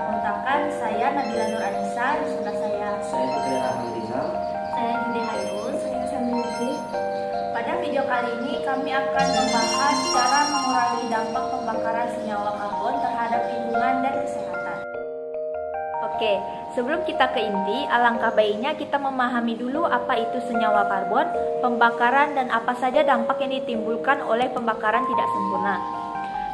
perkenalkan, saya Nabila Nur Anissa, di sebelah saya Putri Rahman Rizal. saya Jude Hairul. Saya Sandy. Pada video kali ini kami akan membahas cara mengurangi dampak pembakaran senyawa karbon terhadap lingkungan dan kesehatan. Oke, sebelum kita ke inti, alangkah baiknya kita memahami dulu apa itu senyawa karbon, pembakaran, dan apa saja dampak yang ditimbulkan oleh pembakaran tidak sempurna.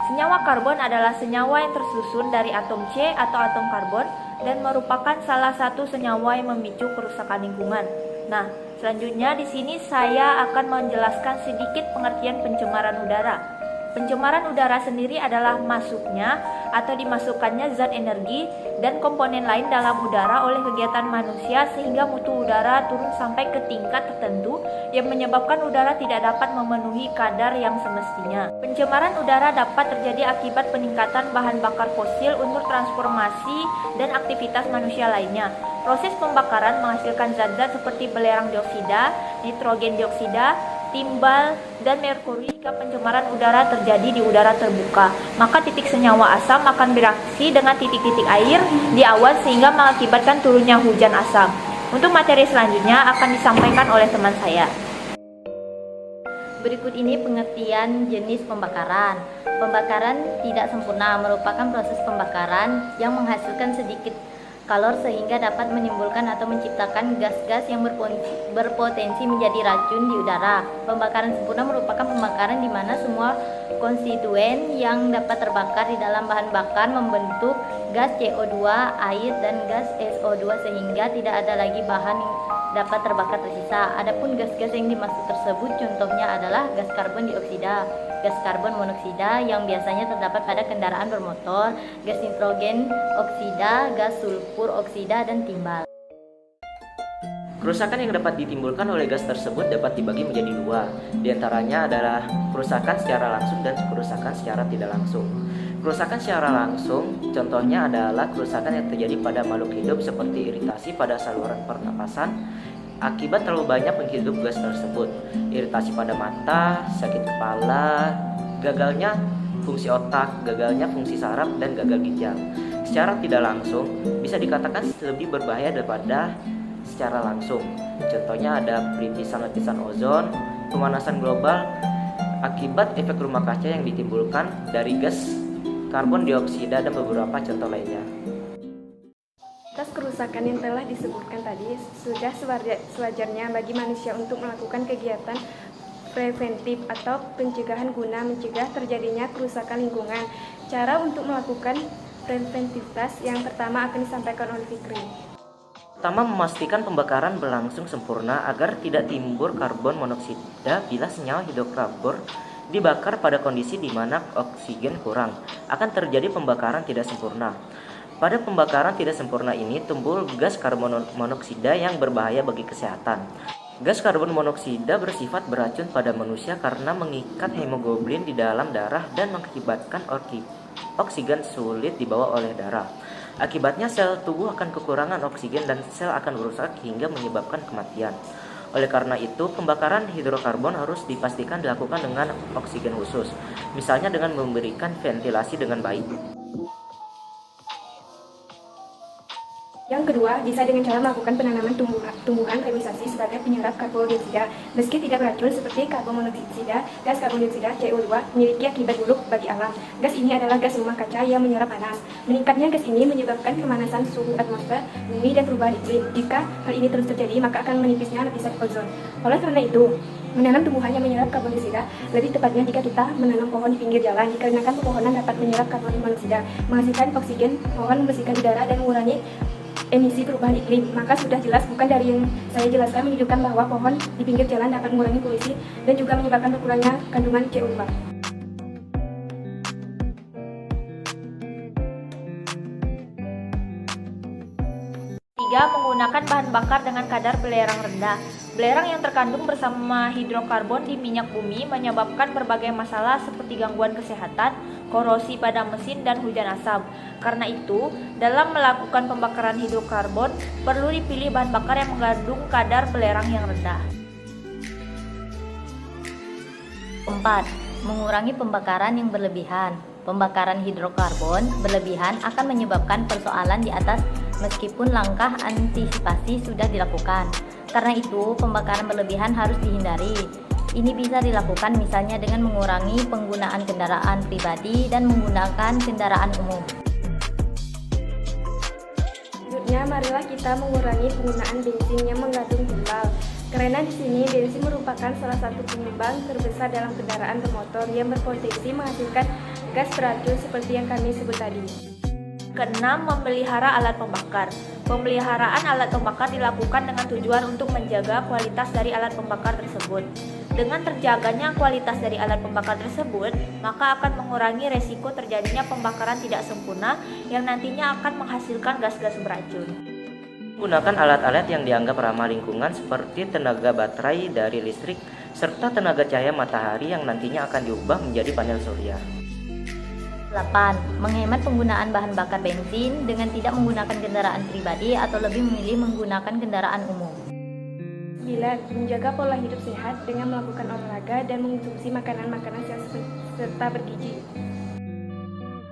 Senyawa karbon adalah senyawa yang tersusun dari atom C atau atom karbon dan merupakan salah satu senyawa yang memicu kerusakan lingkungan. Nah, selanjutnya di sini saya akan menjelaskan sedikit pengertian pencemaran udara. Pencemaran udara sendiri adalah masuknya atau dimasukkannya zat energi dan komponen lain dalam udara oleh kegiatan manusia sehingga mutu udara turun sampai ke tingkat tertentu yang menyebabkan udara tidak dapat memenuhi kadar yang semestinya. Pencemaran udara dapat terjadi akibat peningkatan bahan bakar fosil untuk transformasi dan aktivitas manusia lainnya. Proses pembakaran menghasilkan zat-zat seperti belerang dioksida, nitrogen dioksida, timbal, dan merkuri. Jika pencemaran udara terjadi di udara terbuka, maka titik senyawa asam akan bereaksi dengan titik-titik air di awan sehingga mengakibatkan turunnya hujan asam. Untuk materi selanjutnya akan disampaikan oleh teman saya. Berikut ini pengertian jenis pembakaran. Pembakaran tidak sempurna merupakan proses pembakaran yang menghasilkan sedikit kalor sehingga dapat menimbulkan atau menciptakan gas-gas yang berpotensi menjadi racun di udara. Pembakaran sempurna merupakan pembakaran di mana semua konstituen yang dapat terbakar di dalam bahan bakar membentuk gas CO2, air, dan gas SO2 sehingga tidak ada lagi bahan yang dapat terbakar tersisa. Adapun gas-gas yang dimaksud tersebut contohnya adalah gas karbon dioksida, gas karbon monoksida yang biasanya terdapat pada kendaraan bermotor, gas nitrogen oksida, gas sulfur oksida, dan timbal. Kerusakan yang dapat ditimbulkan oleh gas tersebut dapat dibagi menjadi dua. Di antaranya adalah kerusakan secara langsung dan kerusakan secara tidak langsung. Kerusakan secara langsung contohnya adalah kerusakan yang terjadi pada makhluk hidup seperti iritasi pada saluran pernapasan akibat terlalu banyak menghirup gas tersebut, iritasi pada mata, sakit kepala, gagalnya fungsi otak, gagalnya fungsi saraf, dan gagal ginjal. Secara tidak langsung bisa dikatakan lebih berbahaya daripada secara langsung. Contohnya ada perintisan-lapisan ozon, pemanasan global akibat efek rumah kaca yang ditimbulkan dari gas karbon dioksida dan beberapa contoh lainnya. Atas kerusakan yang telah disebutkan tadi, sudah sewajarnya bagi manusia untuk melakukan kegiatan preventif atau pencegahan guna mencegah terjadinya kerusakan lingkungan. Cara untuk melakukan preventivitas yang pertama akan disampaikan oleh Fikri. Pertama, memastikan pembakaran berlangsung sempurna agar tidak timbul karbon monoksida bila senyawa hidrokarbon dibakar pada kondisi di mana oksigen kurang, akan terjadi pembakaran tidak sempurna. Pada pembakaran tidak sempurna ini timbul gas karbon monoksida yang berbahaya bagi kesehatan. Gas karbon monoksida bersifat beracun pada manusia karena mengikat hemoglobin di dalam darah dan mengakibatkan oksigen sulit dibawa oleh darah. Akibatnya sel tubuh akan kekurangan oksigen dan sel akan rusak hingga menyebabkan kematian. Oleh karena itu, pembakaran hidrokarbon harus dipastikan dilakukan dengan oksigen khusus, misalnya dengan memberikan ventilasi dengan baik. Yang kedua, bisa dengan cara melakukan penanaman tumbuhan reboisasi sebagai penyerap karbon dioksida. Meski tidak beracun seperti karbon monoksida, gas karbon dioksida CO2 memiliki akibat buruk bagi alam. Gas ini adalah gas rumah kaca yang menyerap panas. Meningkatnya gas ini menyebabkan pemanasan suhu atmosfer bumi dan perubahan iklim. Jika hal ini terus terjadi, maka akan menipisnya lapisan ozon. Oleh karena itu, menanam tumbuhan yang menyerap karbon dioksida lebih tepatnya jika kita menanam pohon di pinggir jalan, dikarenakan pepohonan dapat menyerap karbon monoksida, menghasilkan oksigen, pohon membersihkan udara, dan mengurangi emisi perubahan iklim. Maka sudah jelas, bukan dari yang saya jelaskan, menunjukkan bahwa pohon di pinggir jalan dapat mengurangi polusi dan juga menyebabkan berkurangnya kandungan CO2. Tiga, menggunakan bahan bakar dengan kadar belerang rendah. Belerang yang terkandung bersama hidrokarbon di minyak bumi menyebabkan berbagai masalah seperti gangguan kesehatan, korosi pada mesin, dan hujan asam. Karena itu, dalam melakukan pembakaran hidrokarbon, perlu dipilih bahan bakar yang mengandung kadar belerang yang rendah. 4. Mengurangi pembakaran yang berlebihan. Pembakaran hidrokarbon berlebihan akan menyebabkan persoalan di atas meskipun langkah antisipasi sudah dilakukan. Karena itu, pembakaran berlebihan harus dihindari. Ini bisa dilakukan misalnya dengan mengurangi penggunaan kendaraan pribadi dan menggunakan kendaraan umum. Selanjutnya, marilah kita mengurangi penggunaan bensin yang mengandung timbal. Karena di sini bensin merupakan salah satu penyumbang terbesar dalam kendaraan bermotor yang berpotensi menghasilkan gas beracun seperti yang kami sebut tadi. Keenam, memelihara alat pembakar. Pemeliharaan alat pembakar dilakukan dengan tujuan untuk menjaga kualitas dari alat pembakar tersebut. Dengan terjaganya kualitas dari alat pembakar tersebut, maka akan mengurangi resiko terjadinya pembakaran tidak sempurna yang nantinya akan menghasilkan gas-gas beracun. Gunakan alat-alat yang dianggap ramah lingkungan seperti tenaga baterai dari listrik serta tenaga cahaya matahari yang nantinya akan diubah menjadi panel surya. 8. Menghemat penggunaan bahan bakar bensin dengan tidak menggunakan kendaraan pribadi atau lebih memilih menggunakan kendaraan umum. 9. Menjaga pola hidup sehat dengan melakukan olahraga dan mengonsumsi makanan-makanan sehat serta bergizi.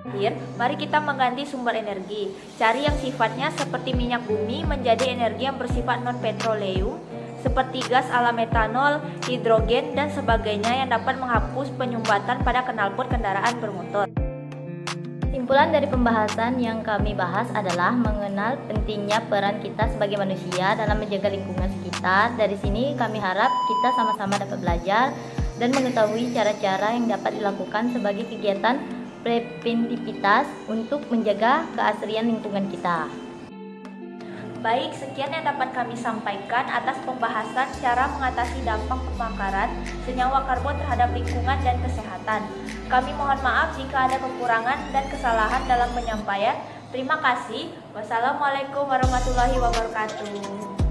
Akhir, mari kita mengganti sumber energi. Cari yang sifatnya seperti minyak bumi menjadi energi yang bersifat non-petroleum, seperti gas ala metanol, hidrogen, dan sebagainya yang dapat menghapus penyumbatan pada knalpot kendaraan bermotor. Kesimpulan dari pembahasan yang kami bahas adalah mengenal pentingnya peran kita sebagai manusia dalam menjaga lingkungan sekitar. Dari sini kami harap kita sama-sama dapat belajar dan mengetahui cara-cara yang dapat dilakukan sebagai kegiatan preventivitas untuk menjaga keasrian lingkungan kita. Baik, sekian yang dapat kami sampaikan atas pembahasan cara mengatasi dampak pembakaran senyawa karbon terhadap lingkungan dan kesehatan. Kami mohon maaf jika ada kekurangan dan kesalahan dalam penyampaian. Terima kasih. Wassalamualaikum warahmatullahi wabarakatuh.